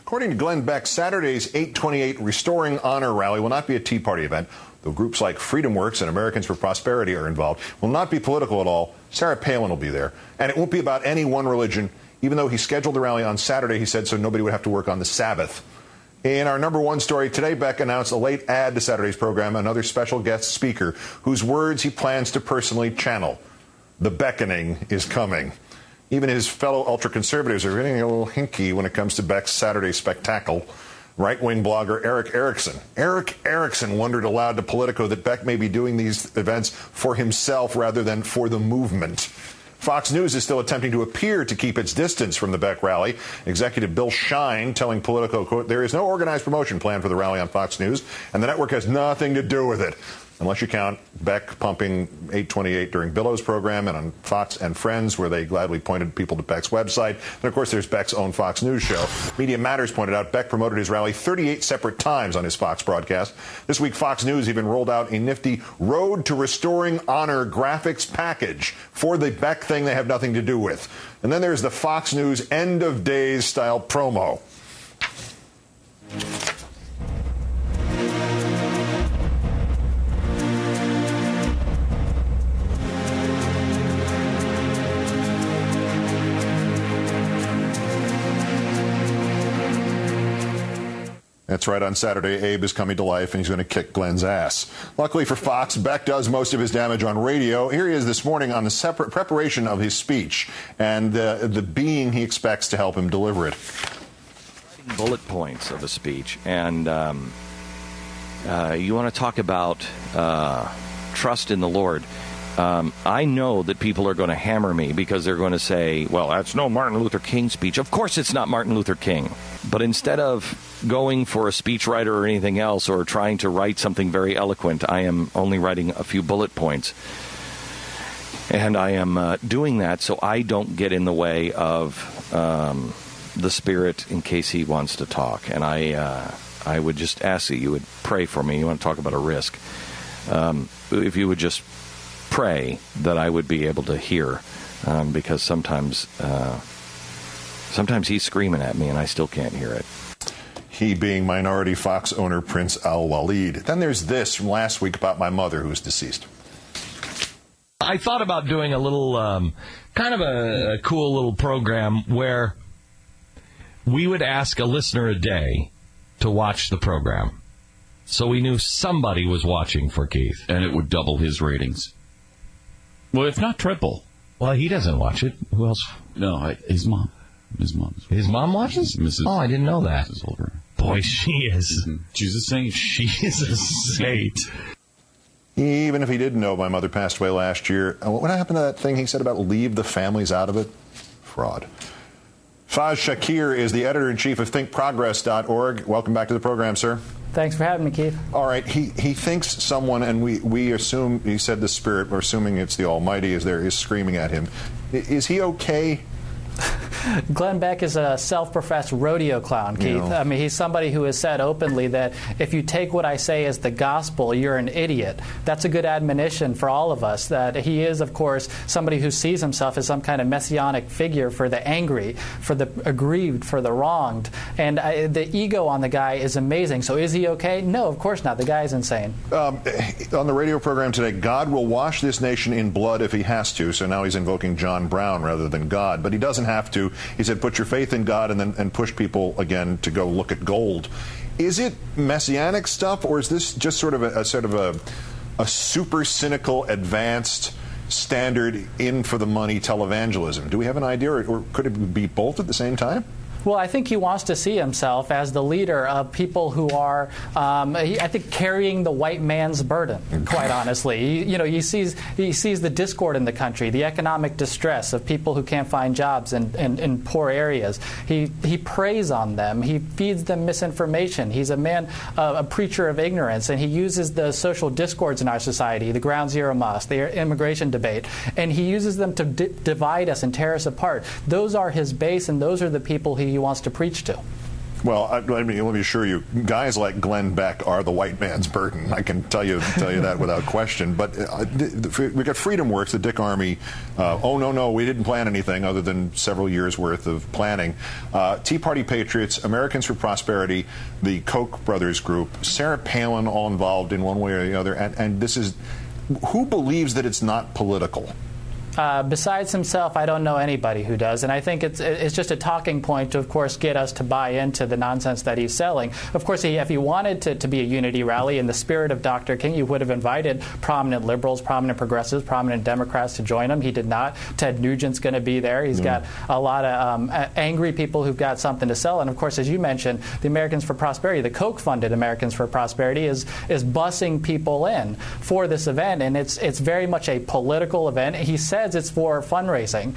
According to Glenn Beck, Saturday's 828 Restoring Honor rally will not be a Tea Party event, though groups like Freedom Works and Americans for Prosperity are involved. Will not be political at all. Sarah Palin will be there. And it won't be about any one religion, even though he scheduled the rally on Saturday, he said, so nobody would have to work on the Sabbath. In our number one story today, Beck announced a late add to Saturday's program, another special guest speaker whose words he plans to personally channel. The beckoning is coming. Even his fellow ultra-conservatives are getting a little hinky when it comes to Beck's Saturday spectacle. Right-wing blogger Eric Erickson wondered aloud to Politico that Beck may be doing these events for himself rather than for the movement. Fox News is still attempting to appear to keep its distance from the Beck rally. Executive Bill Shine telling Politico, quote, there is no organized promotion plan for the rally on Fox News, and the network has nothing to do with it. Unless you count Beck pumping 828 during Billow's program and on Fox and Friends, where they gladly pointed people to Beck's website. And, of course, there's Beck's own Fox News show. Media Matters pointed out Beck promoted his rally 38 separate times on his Fox broadcast. This week, Fox News even rolled out a nifty Road to Restoring Honor graphics package for the Beck thing they have nothing to do with. And then there's the Fox News end of days style promo. That's right. On Saturday, Abe is coming to life, and he's going to kick Glenn's ass. Luckily for Fox, Beck does most of his damage on radio. Here he is this morning on the separate preparation of his speech and the being he expects to help him deliver it. Bullet points of a speech, and you want to talk about trust in the Lord. I know that people are going to hammer me because they're going to say, well, that's no Martin Luther King speech. Of course it's not Martin Luther King. But instead of going for a speechwriter or anything else or trying to write something very eloquent, I am only writing a few bullet points. And I am doing that so I don't get in the way of the Spirit in case he wants to talk. And I would just ask that you would pray for me. You want to talk about a risk. If you would just pray that I would be able to hear, because sometimes he's screaming at me and I still can't hear it. He being minority Fox owner Prince Al-Walid. Then there's this from last week about my mother who's deceased. I thought about doing a little, kind of a cool little program where we would ask a listener a day to watch the program. So we knew somebody was watching for Keith. And it would double his ratings. Well, if not triple. Well, he doesn't watch it. Who else? No, his mom. His mom watches? Mrs. Oh, I didn't know that. Mrs. Olbermann. Boy, she is. Mm-hmm. She's a saint. She is a saint. Even if he didn't know my mother passed away last year, what happened to that thing he said about leave the families out of it? Fraud. Faz Shakir is the editor-in-chief of thinkprogress.org. Welcome back to the program, sir. Thanks for having me, Keith. All right. He thinks someone, and we assume, he said the Spirit, we're assuming it's the Almighty, is screaming at him. Is he okay? Glenn Beck is a self-professed rodeo clown, Keith. You know. I mean, he's somebody who has said openly that if you take what I say as the gospel, you're an idiot. That's a good admonition for all of us, that he is, of course, somebody who sees himself as some kind of messianic figure for the angry, for the aggrieved, for the wronged. And the ego on the guy is amazing. So is he okay? No, of course not. The guy is insane. On the radio program today, God will wash this nation in blood if he has to. So now he's invoking John Brown rather than God. But he doesn't have to. He said, put your faith in God and push people again to go look at gold. Is it messianic stuff, or is this just sort of a super cynical, advanced, standard in for the money televangelism? Do we have an idea, or could it be both at the same time? Well, I think he wants to see himself as the leader of people who are, I think, carrying the white man's burden, quite honestly. He sees the discord in the country, the economic distress of people who can't find jobs in poor areas. He preys on them. He feeds them misinformation. He's a man, a preacher of ignorance, and he uses the social discords in our society, the Ground Zero Mosque, the immigration debate, and he uses them to divide us and tear us apart. Those are his base, and those are the people he wants to preach to. Well, let me assure you, guys like Glenn Beck are the white man's burden. I can tell you that without question. But we got Freedom Works, the Dick Armey. Oh, no, we didn't plan anything other than several years' worth of planning. Tea Party Patriots, Americans for Prosperity, the Koch brothers group, Sarah Palin, all involved in one way or the other. And this is, who believes that it's not political? Besides himself, I don't know anybody who does, and I think it's just a talking point to, of course, get us to buy into the nonsense that he's selling. Of course, if he wanted to be a unity rally in the spirit of Dr. King, he would have invited prominent liberals, prominent progressives, prominent Democrats to join him. He did not. Ted Nugent's going to be there. He's got a lot of angry people who've got something to sell, and of course, as you mentioned, the Americans for Prosperity, the Koch-funded Americans for Prosperity, is bussing people in for this event, and it's very much a political event. He says it's for fundraising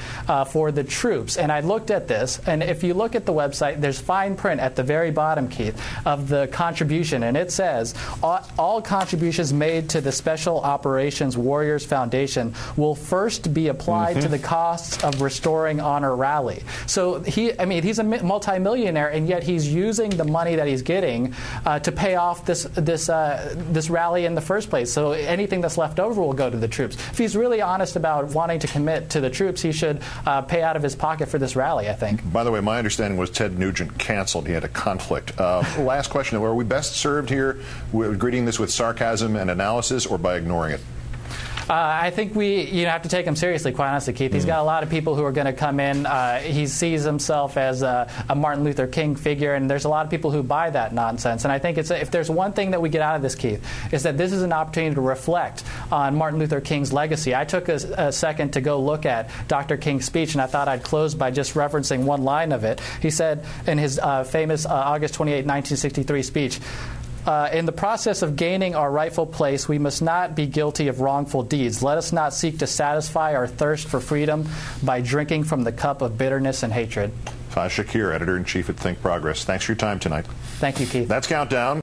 for the troops. And I looked at this, and if you look at the website, there's fine print at the very bottom, Keith, of the contribution, and it says, all contributions made to the Special Operations Warriors Foundation will first be applied to the costs of restoring Honor Rally. So he's a multimillionaire, and yet he's using the money that he's getting to pay off this rally in the first place. So anything that's left over will go to the troops. If he's really honest about wanting to commit to the troops, he should pay out of his pocket for this rally, I think. By the way, my understanding was Ted Nugent canceled. He had a conflict. Last question. Are we best served here with greeting this with sarcasm and analysis, or by ignoring it? I think we have to take him seriously, quite honestly, Keith. He's got a lot of people who are going to come in. He sees himself as a Martin Luther King figure, and there's a lot of people who buy that nonsense. And I think if there's one thing that we get out of this, Keith, is that this is an opportunity to reflect on Martin Luther King's legacy. I took a second to go look at Dr. King's speech, and I thought I'd close by just referencing one line of it. He said in his famous August 28, 1963 speech, in the process of gaining our rightful place, we must not be guilty of wrongful deeds. Let us not seek to satisfy our thirst for freedom by drinking from the cup of bitterness and hatred. Faiz Shakir, Editor-in-Chief at Think Progress. Thanks for your time tonight. Thank you, Keith. That's Countdown.